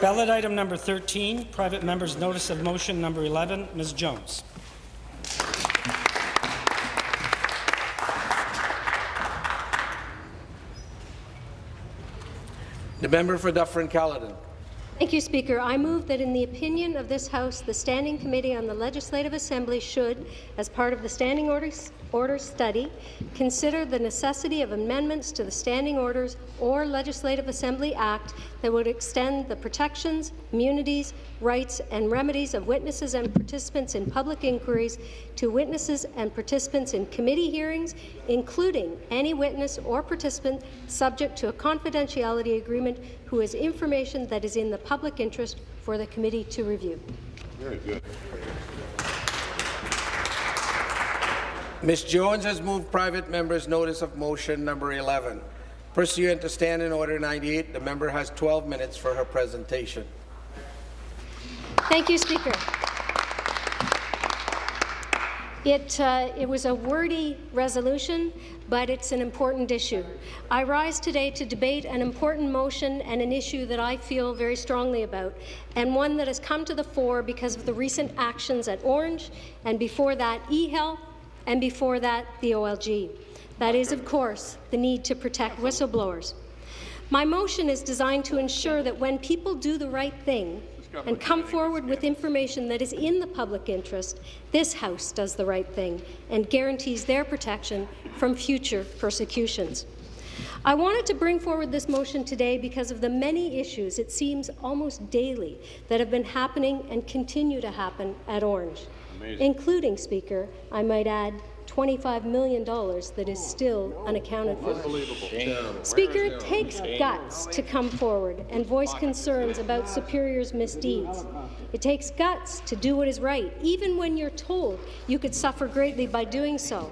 Ballot item number 13, private member's notice of motion number 11. Ms. Jones. The member for Dufferin-Caledon. Thank you, Speaker. I move that in the opinion of this House, the Standing Committee on the Legislative Assembly should, as part of the Standing Orders study, consider the necessity of amendments to the Standing Orders or Legislative Assembly Act that would extend the protections, immunities, rights and remedies of witnesses and participants in public inquiries to witnesses and participants in committee hearings, including any witness or participant subject to a confidentiality agreement who has information that is in the public interest for the committee to review. Very good. Ms. Jones has moved private member's notice of motion number 11. Pursuant to Standing Order 98, the member has 12 minutes for her presentation. Thank you, Speaker. It was a wordy resolution, but it's an important issue. I rise today to debate an important motion and an issue that I feel very strongly about, and one that has come to the fore because of the recent actions at ORNGE, and before that eHealth, and before that the OLG. That is, of course, the need to protect whistleblowers. My motion is designed to ensure that when people do the right thing and come forward with information that is in the public interest, this House does the right thing and guarantees their protection from future persecutions. I wanted to bring forward this motion today because of the many issues, it seems almost daily, that have been happening and continue to happen at ORNGE, including, Speaker, I might add, $25 million that is still unaccounted for. Speaker, it takes guts to come forward and voice concerns about superiors' misdeeds. It takes guts to do what is right, even when you're told you could suffer greatly by doing so.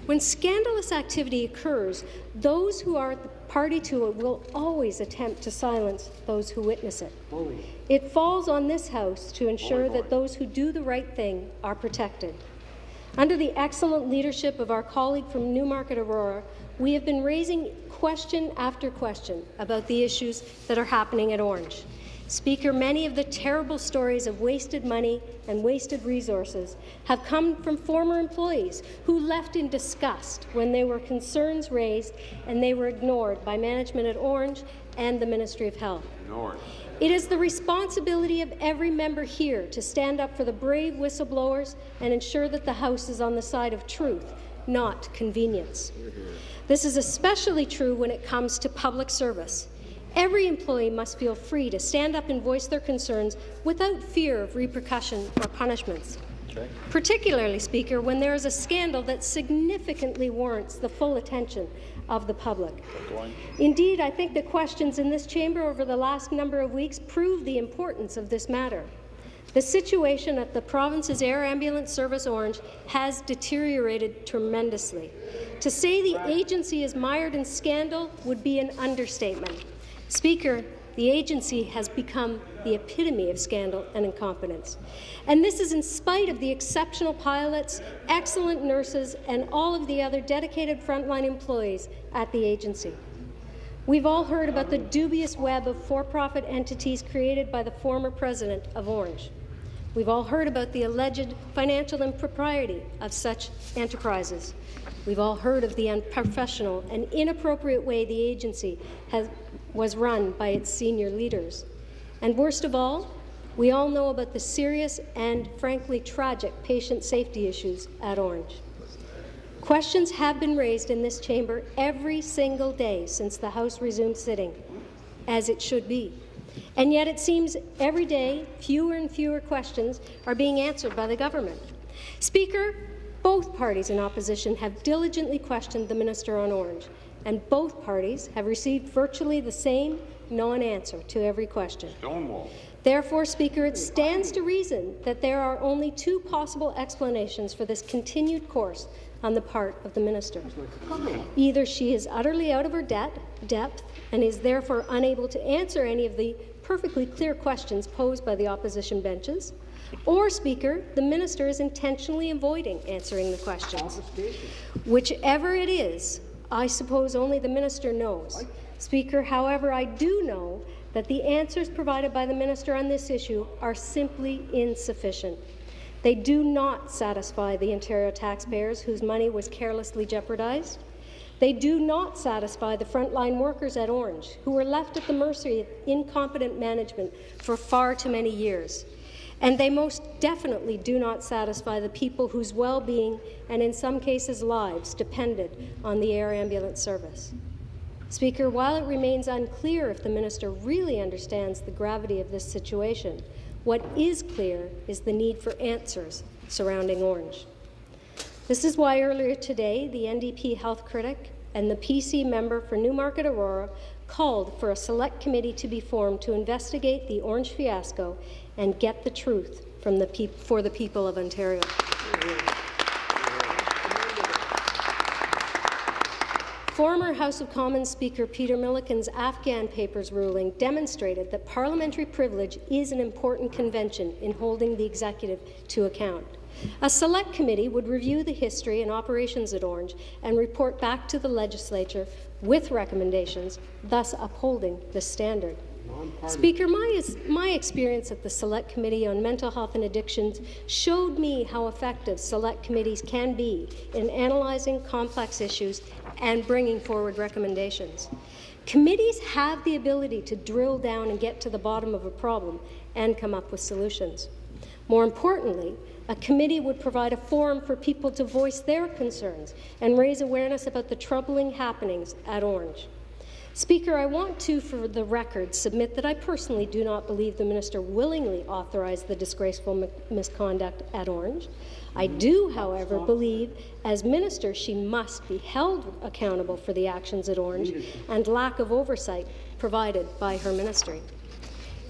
When scandalous activity occurs, those who are party to it will always attempt to silence those who witness it. It falls on this House to ensure that those who do the right thing are protected. Under the excellent leadership of our colleague from Newmarket Aurora, we have been raising question after question about the issues that are happening at ORNGE. Speaker, many of the terrible stories of wasted money and wasted resources have come from former employees who left in disgust when there were concerns raised and they were ignored by management at ORNGE and the Ministry of Health. It is the responsibility of every member here to stand up for the brave whistleblowers and ensure that the House is on the side of truth, not convenience. This is especially true when it comes to public service. Every employee must feel free to stand up and voice their concerns without fear of repercussion or punishments. Particularly, Speaker, when there is a scandal that significantly warrants the full attention of the public. Indeed, I think the questions in this chamber over the last number of weeks prove the importance of this matter. The situation at the province's air ambulance service ORNGE has deteriorated tremendously. To say the agency is mired in scandal would be an understatement. Speaker, the agency has become the epitome of scandal and incompetence. And this is in spite of the exceptional pilots, excellent nurses, and all of the other dedicated frontline employees at the agency. We've all heard about the dubious web of for-profit entities created by the former president of ORNGE. We've all heard about the alleged financial impropriety of such enterprises. We've all heard of the unprofessional and inappropriate way the agency was run by its senior leaders. And worst of all, we all know about the serious and, frankly, tragic patient safety issues at ORNGE. Questions have been raised in this chamber every single day since the House resumed sitting, as it should be. And yet it seems every day fewer and fewer questions are being answered by the government. Speaker, both parties in opposition have diligently questioned the minister on ORNGE, and both parties have received virtually the same non-answer to every question. Stonewall. Therefore, Speaker, it stands to reason that there are only two possible explanations for this continued course on the part of the minister. Either she is utterly out of her depth and is therefore unable to answer any of the perfectly clear questions posed by the opposition benches, or, Speaker, the minister is intentionally avoiding answering the questions. Whichever it is, I suppose only the minister knows. Speaker, however, I do know that the answers provided by the minister on this issue are simply insufficient. They do not satisfy the Ontario taxpayers whose money was carelessly jeopardized. They do not satisfy the frontline workers at Orange, who were left at the mercy of incompetent management for far too many years. And they most definitely do not satisfy the people whose well-being and, in some cases, lives depended on the air ambulance service. Speaker, while it remains unclear if the minister really understands the gravity of this situation, what is clear is the need for answers surrounding Orange. This is why earlier today, the NDP health critic and the PC member for Newmarket Aurora called for a select committee to be formed to investigate the Orange fiasco and get the truth from for the people of Ontario. Former House of Commons Speaker Peter Milliken's Afghan Papers ruling demonstrated that parliamentary privilege is an important convention in holding the executive to account. A select committee would review the history and operations at Orange and report back to the Legislature with recommendations, thus upholding the standard. Speaker, my experience at the Select Committee on Mental Health and Addictions showed me how effective select committees can be in analyzing complex issues and bringing forward recommendations. Committees have the ability to drill down and get to the bottom of a problem and come up with solutions. More importantly, a committee would provide a forum for people to voice their concerns and raise awareness about the troubling happenings at Orange. Speaker, I want to, for the record, submit that I personally do not believe the minister willingly authorized the disgraceful misconduct at Orange. I do, however, believe as minister she must be held accountable for the actions at Orange and lack of oversight provided by her ministry.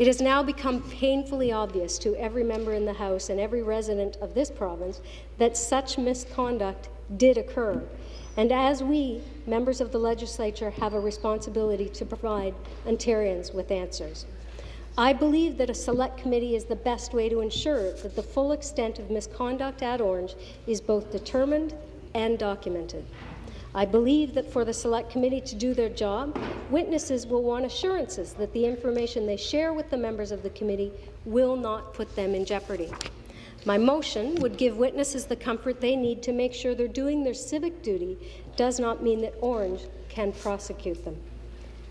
It has now become painfully obvious to every member in the House and every resident of this province that such misconduct did occur. And as we, members of the Legislature, have a responsibility to provide Ontarians with answers. I believe that a select committee is the best way to ensure that the full extent of misconduct at Orange is both determined and documented. I believe that for the Select Committee to do their job, witnesses will want assurances that the information they share with the members of the committee will not put them in jeopardy. My motion would give witnesses the comfort they need to make sure they're doing their civic duty does not mean that Orange can prosecute them.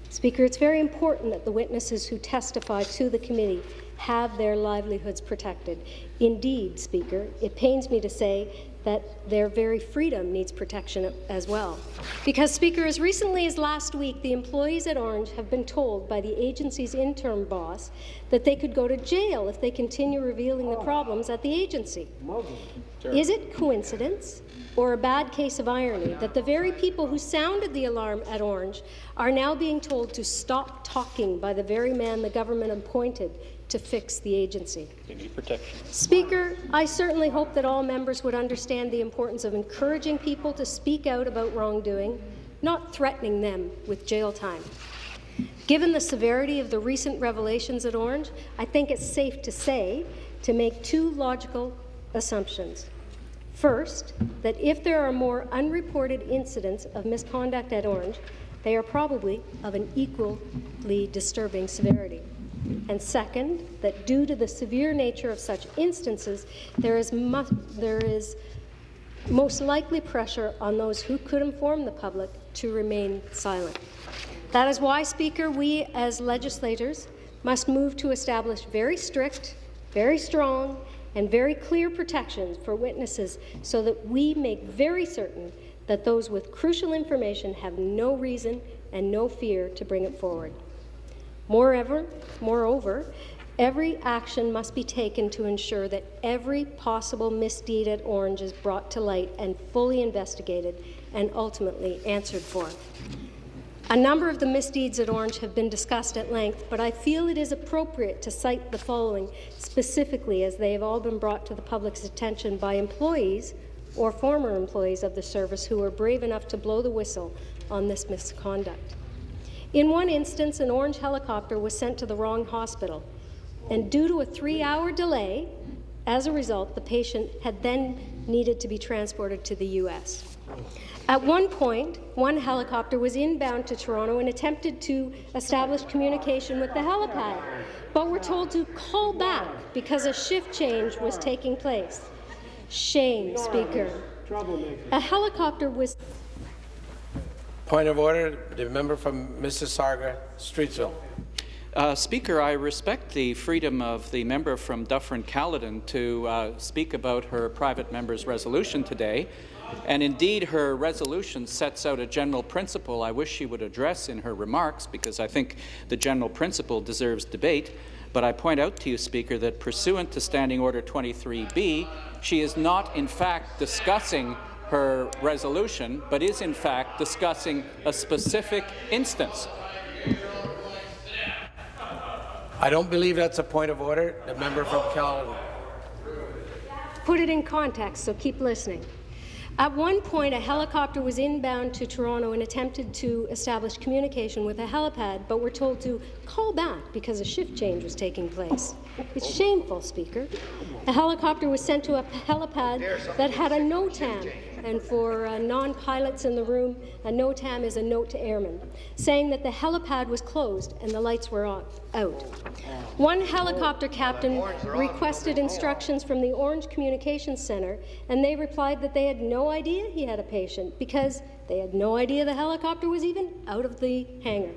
Speaker, it's very important that the witnesses who testify to the committee have their livelihoods protected. Indeed, Speaker, it pains me to say that their very freedom needs protection as well. Because, Speaker, as recently as last week, the employees at Orange have been told by the agency's interim boss that they could go to jail if they continue revealing the problems at the agency. Is it coincidence or a bad case of irony that the very people who sounded the alarm at Orange are now being told to stop talking by the very man the government appointed to fix the agency? They need protection. Speaker, I certainly hope that all members would understand the importance of encouraging people to speak out about wrongdoing, not threatening them with jail time. Given the severity of the recent revelations at Orange, I think it's safe to make two logical assumptions. First, that if there are more unreported incidents of misconduct at Orange, they are probably of an equally disturbing severity. And second, that due to the severe nature of such instances, there is most likely pressure on those who could inform the public to remain silent. That is why, Speaker, we as legislators must move to establish very strict, very strong, and very clear protections for witnesses so that we make very certain that those with crucial information have no reason and no fear to bring it forward. Moreover, every action must be taken to ensure that every possible misdeed at Orange is brought to light and fully investigated and ultimately answered for. A number of the misdeeds at Orange have been discussed at length, but I feel it is appropriate to cite the following specifically, as they have all been brought to the public's attention by employees or former employees of the service who were brave enough to blow the whistle on this misconduct. In one instance, an Orange helicopter was sent to the wrong hospital, and due to a 3-hour delay, as a result, the patient had then needed to be transported to the U.S. At one point, one helicopter was inbound to Toronto and attempted to establish communication with the helipad, but were told to call back because a shift change was taking place. Shame, Speaker. A helicopter was... Point of order, the member from Mississauga, Streetsville. Speaker, I respect the freedom of the member from Dufferin-Caledon to speak about her private member's resolution today. And indeed, her resolution sets out a general principle I wish she would address in her remarks, because I think the general principle deserves debate. But I point out to you, Speaker, that pursuant to Standing Order 23B, she is not, in fact, discussing her resolution, but is, in fact, discussing a specific instance. I don't believe that's a point of order. The member from Caledon. Put it in context, so keep listening. At one point, a helicopter was inbound to Toronto and attempted to establish communication with a helipad, but were told to call back because a shift change was taking place. It's shameful, Speaker. A helicopter was sent to a helipad that had a NOTAM, and for non-pilots in the room, a NOTAM is a note to airmen, saying that the helipad was closed and the lights were out. One helicopter captain requested instructions from the Orange Communications Centre, and they replied that they had no idea he had a patient because they had no idea the helicopter was even out of the hangar.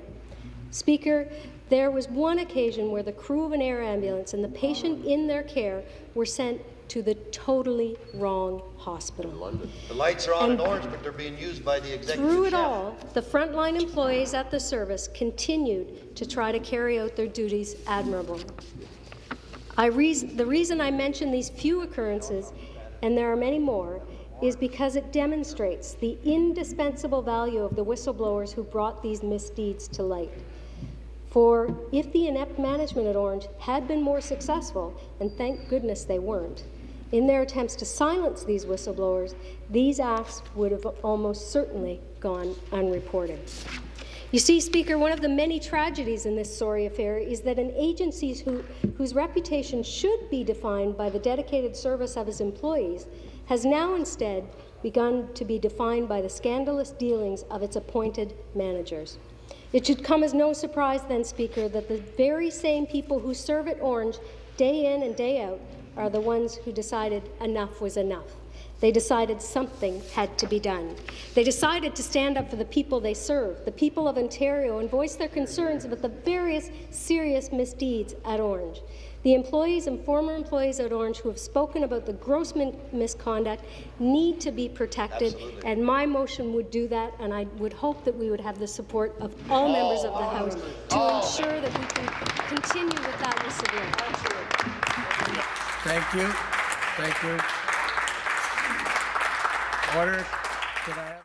Speaker, there was one occasion where the crew of an air ambulance and the patient in their care were sent to the totally wrong hospital. The lights are on in Orange, but they're being used by the executive Through it chef. all, the frontline employees at the service continued to try to carry out their duties admirably. The reason I mention these few occurrences, and there are many more, is because it demonstrates the indispensable value of the whistleblowers who brought these misdeeds to light. For if the inept management at Orange had been more successful, and thank goodness they weren't, in their attempts to silence these whistleblowers, these acts would have almost certainly gone unreported. You see, Speaker, one of the many tragedies in this sorry affair is that an agency whose reputation should be defined by the dedicated service of its employees has now instead begun to be defined by the scandalous dealings of its appointed managers. It should come as no surprise then, Speaker, that the very same people who serve at Orange day in and day out are the ones who decided enough was enough. They decided something had to be done. They decided to stand up for the people they serve, the people of Ontario, and voice their concerns about the various serious misdeeds at Orange. The employees and former employees at Orange who have spoken about the gross misconduct need to be protected, and my motion would do that, and I would hope that we would have the support of all members of the House to ensure that we can continue with that whistleblowing. Thank you. Thank you. Order. Can I have